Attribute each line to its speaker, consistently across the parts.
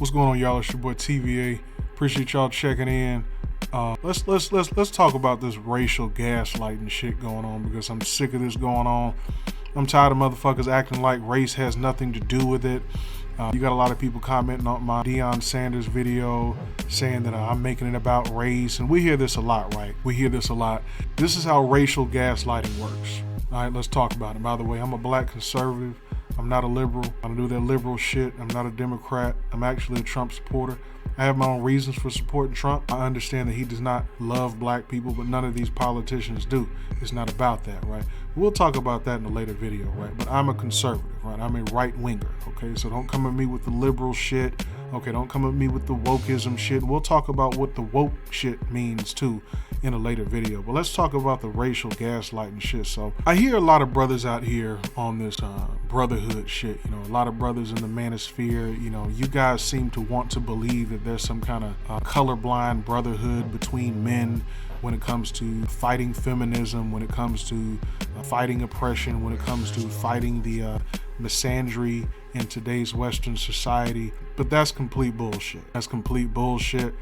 Speaker 1: What's going on, y'all? It's your boy TVA. Appreciate y'all checking in. Let's talk about this racial gaslighting shit going on, because I'm sick of this going on. I'm tired of motherfuckers acting like race has nothing to do with it. You got a lot of people commenting on my Deion Sanders video saying that I'm making it about race, and we hear this a lot, right? We hear this a lot. This is how racial gaslighting works. All right, let's talk about it. By the way, I'm a black conservative. I'm not a liberal. I don't do that liberal shit. I'm not a Democrat. I'm actually a Trump supporter. I have my own reasons for supporting Trump. I understand that he does not love black people, but none of these politicians do. It's not about that, right? We'll talk about that in a later video, right? But I'm a conservative, right? I'm a right-winger, okay? So don't come at me with the liberal shit. Okay, don't come at me with the wokeism shit. We'll talk about what the woke shit means too in a later video. But let's talk about the racial gaslighting shit. So I hear a lot of brothers out here on this brotherhood shit. You know, a lot of brothers in the manosphere. You know, you guys seem to want to believe that there's some kind of colorblind brotherhood between men when it comes to fighting feminism, when it comes to fighting oppression, when it comes to fighting the misandry in today's Western society. But that's complete bullshit. That's complete bullshit.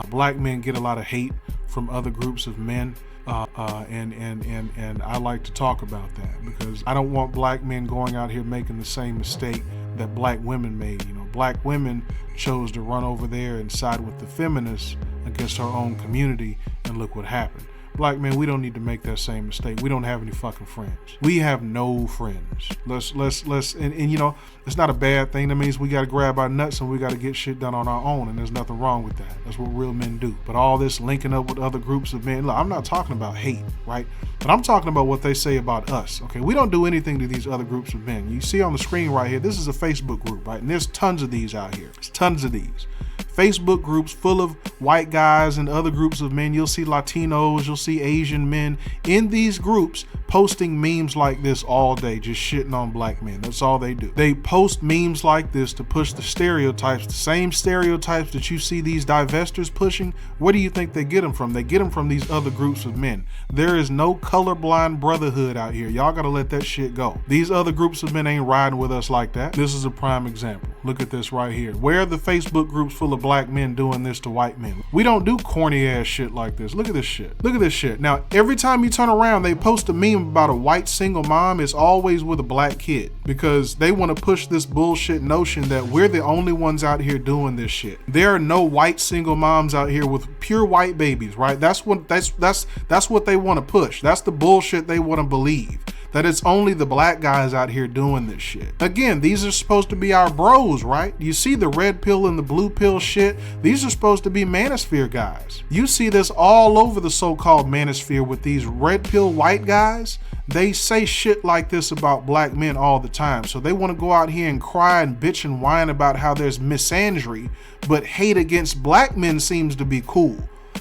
Speaker 1: Black men get a lot of hate from other groups of men. And I like to talk about that, because I don't want black men going out here making the same mistake that black women made. You know, black women chose to run over there and side with the feminists against our own community, and look what happened. Black men, we don't need to make that same mistake. We don't have any fucking friends. We have no friends. And you know, it's not a bad thing. That means we got to grab our nuts and we got to get shit done on our own, and there's nothing wrong with that. That's what real men do. But all this linking up with other groups of men, look, I'm not talking about hate, right? But I'm talking about what they say about us, okay? We don't do anything to these other groups of men. You see on the screen right here, this is a Facebook group, right? And there's tons of these out here. There's tons of these. Facebook groups full of white guys and other groups of men. You'll see Latinos, you'll see Asian men in these groups posting memes like this all day, just shitting on black men. That's all they do. They post memes like this to push the stereotypes, the same stereotypes that you see these divestors pushing. Where do you think they get them from? They get them from these other groups of men. There is no colorblind brotherhood out here. Y'all gotta let that shit go. These other groups of men ain't riding with us like that. This is a prime example. Look at this right here. Where are the Facebook groups full of black men doing this to white men? We don't do corny ass shit like this. Look at this shit. Look at this shit. Now, every time you turn around, they post a meme about a white single mom. It's always with a black kid, because they want to push this bullshit notion that we're the only ones out here doing this shit. There are no white single moms out here with pure white babies, right? That's what they want to push. That's the bullshit they want to believe. That it's only the black guys out here doing this shit. Again, these are supposed to be our bros, right? You see the red pill and the blue pill shit? These are supposed to be manosphere guys. You see this all over the so-called manosphere with these red pill white guys. They say shit like this about black men all the time. So they want to go out here and cry and bitch and whine about how there's misandry, but hate against black men seems to be cool.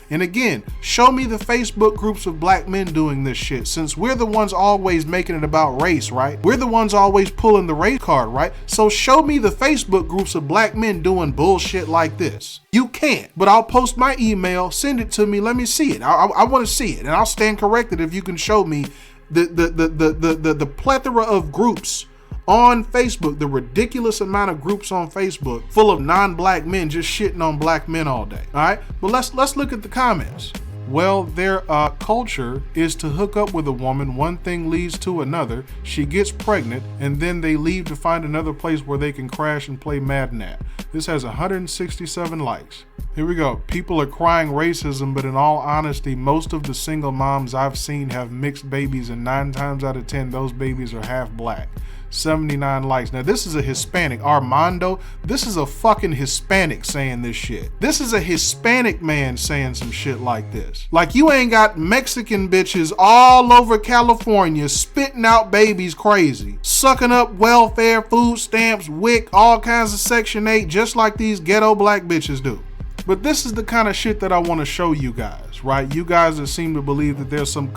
Speaker 1: And again, show me the Facebook groups of black men doing this shit, since we're the ones always making it about race, right? We're the ones always pulling the race card, right? So show me the Facebook groups of black men doing bullshit like this. You can't, but I'll post my email, send it to me, let me see it. I want to see it, and I'll stand corrected if you can show me the plethora of groups on Facebook, the ridiculous amount of groups on Facebook full of non-black men just shitting on black men all day. All right, but let's look at the comments. Well, their culture is to hook up with a woman, one thing leads to another, she gets pregnant, and then they leave to find another place where they can crash and play Madden at. This has 167 likes. Here we go. People are crying racism, but in all honesty, most of the single moms I've seen have mixed babies, and 9 times out of 10, those babies are half black. 79 likes. Now this is a Hispanic, Armando. This is a fucking Hispanic saying this shit. This is a Hispanic man saying some shit like this. Like, you ain't got Mexican bitches all over California spitting out babies crazy, sucking up welfare, food stamps, WIC, all kinds of Section 8, just like these ghetto black bitches do. But this is the kind of shit that I want to show you guys, right? You guys that seem to believe that there's some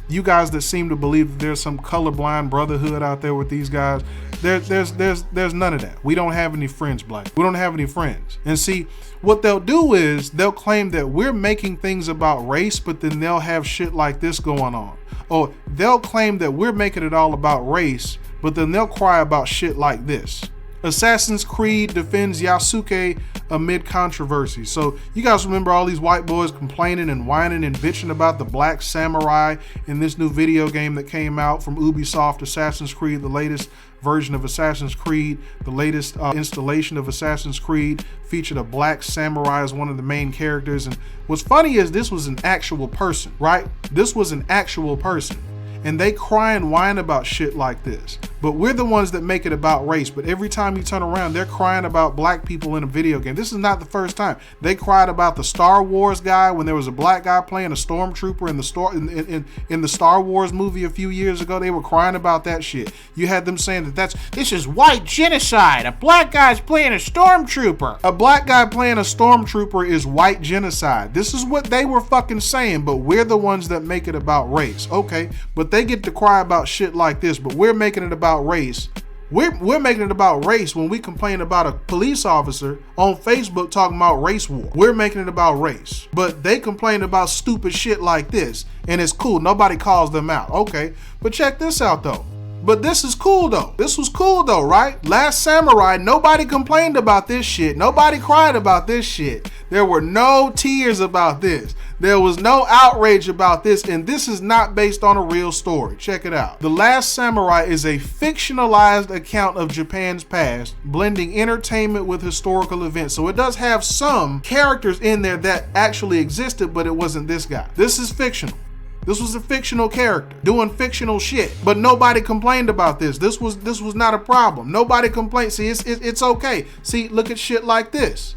Speaker 1: you guys that seem to believe that there's some colorblind brotherhood out there with these guys. There's none of that. We don't have any friends, black. We don't have any friends. And see, what they'll do is they'll claim that we're making things about race, but then they'll have shit like this going on. Or they'll claim that we're making it all about race, but then they'll cry about shit like this. Assassin's Creed defends Yasuke amid controversy. So you guys remember all these white boys complaining and whining and bitching about the black samurai in this new video game that came out from Ubisoft, Assassin's Creed, the latest version of Assassin's Creed, the latest installation of Assassin's Creed featured a black samurai as one of the main characters. And what's funny is this was an actual person, right? This was an actual person. And they cry and whine about shit like this. But we're the ones that make it about race. But every time you turn around, they're crying about black people in a video game. This is not the first time. They cried about the Star Wars guy when there was a black guy playing a stormtrooper in the Star Wars movie a few years ago. They were crying about that shit. You had them saying this is white genocide. A black guy's playing a stormtrooper. A black guy playing a stormtrooper is white genocide. This is what they were fucking saying, but we're the ones that make it about race. Okay, but they get to cry about shit like this, but we're making it about race. We're making it about race when we complain about a police officer on Facebook talking about race war. We're making it about race, but they complain about stupid shit like this, and it's cool. Nobody calls them out. Okay, but check this out though. But this is cool though. This was cool though, right? Last Samurai, nobody complained about this shit. Nobody cried about this shit. There were no tears about this. There was no outrage about this, and this is not based on a real story. Check it out. The Last Samurai is a fictionalized account of Japan's past, blending entertainment with historical events. So it does have some characters in there that actually existed, but it wasn't this guy. This is fictional. This was a fictional character doing fictional shit, but nobody complained about this. This was not a problem. Nobody complained. See, it's okay. See, look at shit like this.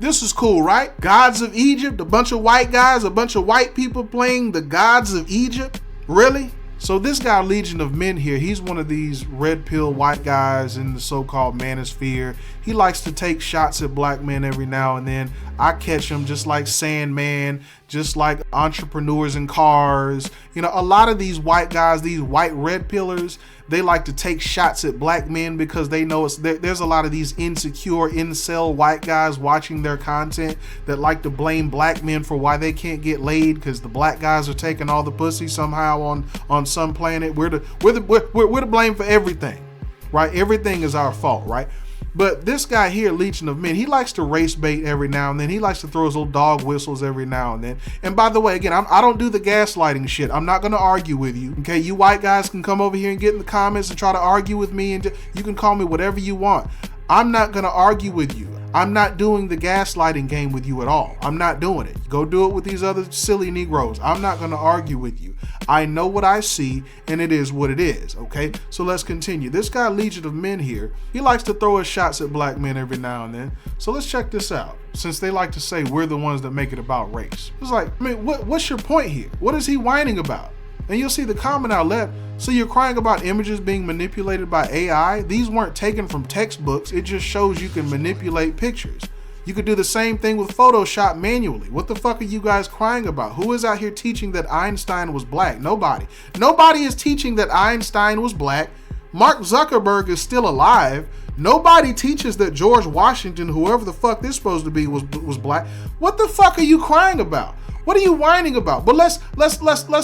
Speaker 1: This is cool, right? Gods of Egypt, a bunch of white guys, a bunch of white people playing the gods of Egypt. Really? So this guy, Legion of Men here, he's one of these red pill white guys in the so-called manosphere. He likes to take shots at black men every now and then. I catch him just like Sandman, just like entrepreneurs in cars. You know, a lot of these white guys, these white red pillars, they like to take shots at black men because they know there's a lot of these insecure incel white guys watching their content that like to blame black men for why they can't get laid because the black guys are taking all the pussy somehow on some planet. We're to blame for everything, right? Everything is our fault, right? But this guy here, Legion of Men, he likes to race bait every now and then. He likes to throw his little dog whistles every now and then. And by the way, again, I don't do the gaslighting shit. I'm not going to argue with you. Okay, you white guys can come over here and get in the comments and try to argue with me, and you can call me whatever you want. I'm not going to argue with you. I'm not doing the gaslighting game with you at all. I'm not doing it. Go do it with these other silly Negroes. I'm not going to argue with you. I know what I see, and it is what it is, okay? So let's continue. This guy, Legion of Men here, he likes to throw his shots at black men every now and then. So let's check this out. Since they like to say we're the ones that make it about race. It's like, I mean, what's your point here? What is he whining about? And you'll see the comment I left. So you're crying about images being manipulated by AI? These weren't taken from textbooks. It just shows you can manipulate pictures. You could do the same thing with Photoshop manually. What the fuck are you guys crying about? Who is out here teaching that Einstein was black? Nobody. Nobody is teaching that Einstein was black. Mark Zuckerberg is still alive. Nobody teaches that George Washington, whoever the fuck this supposed to be, was black. What the fuck are you crying about? What are you whining about? But let's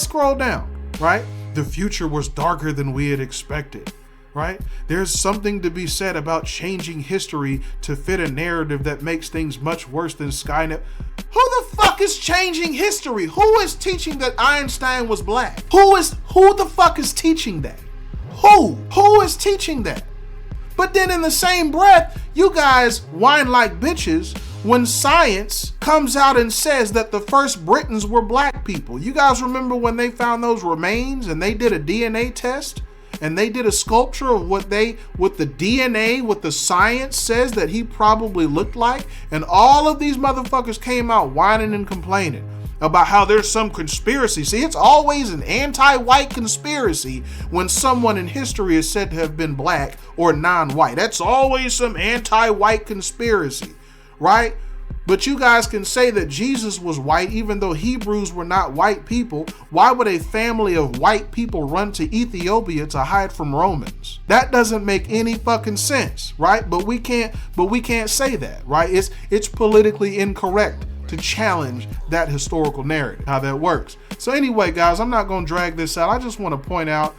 Speaker 1: scroll down, right? The future was darker than we had expected, right? There's something to be said about changing history to fit a narrative that makes things much worse than Skynet. Who the fuck is changing history? Who is teaching that Einstein was black? Who the fuck is teaching that? Who is teaching that? But then in the same breath, you guys whine like bitches when science comes out and says that the first Britons were black people. You guys remember when they found those remains and they did a DNA test and they did a sculpture of what the DNA, what the science says that he probably looked like? And all of these motherfuckers came out whining and complaining about how there's some conspiracy. See, it's always an anti-white conspiracy when someone in history is said to have been black or non-white. That's always some anti-white conspiracy, right? But you guys can say that Jesus was white even though Hebrews were not white people. Why would a family of white people run to Ethiopia to hide from Romans? That doesn't make any fucking sense, right? But we can't say that, right? It's politically incorrect to challenge that historical narrative, how that works. So anyway, guys, I'm not going to drag this out. I just want to point out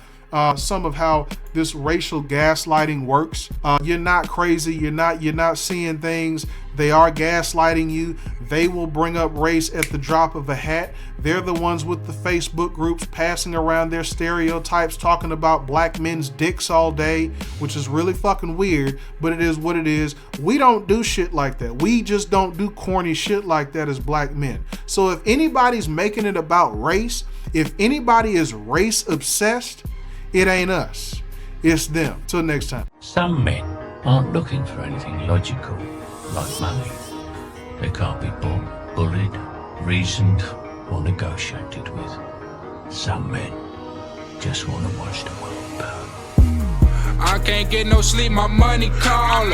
Speaker 1: some of how this racial gaslighting works. You're not crazy. You're not seeing things. They are gaslighting you. They will bring up race at the drop of a hat. They're the ones with the Facebook groups passing around their stereotypes, talking about black men's dicks all day, which is really fucking weird, but it is what it is. We don't do shit like that. We just don't do corny shit like that as black men. So if anybody's making it about race, if anybody is race obsessed, it ain't us. It's them. Till next time.
Speaker 2: Some men aren't looking for anything logical, like money. They can't be bought, bullied, reasoned, or negotiated with. Some men just want to watch the world burn.
Speaker 3: I can't get no sleep, my money calling.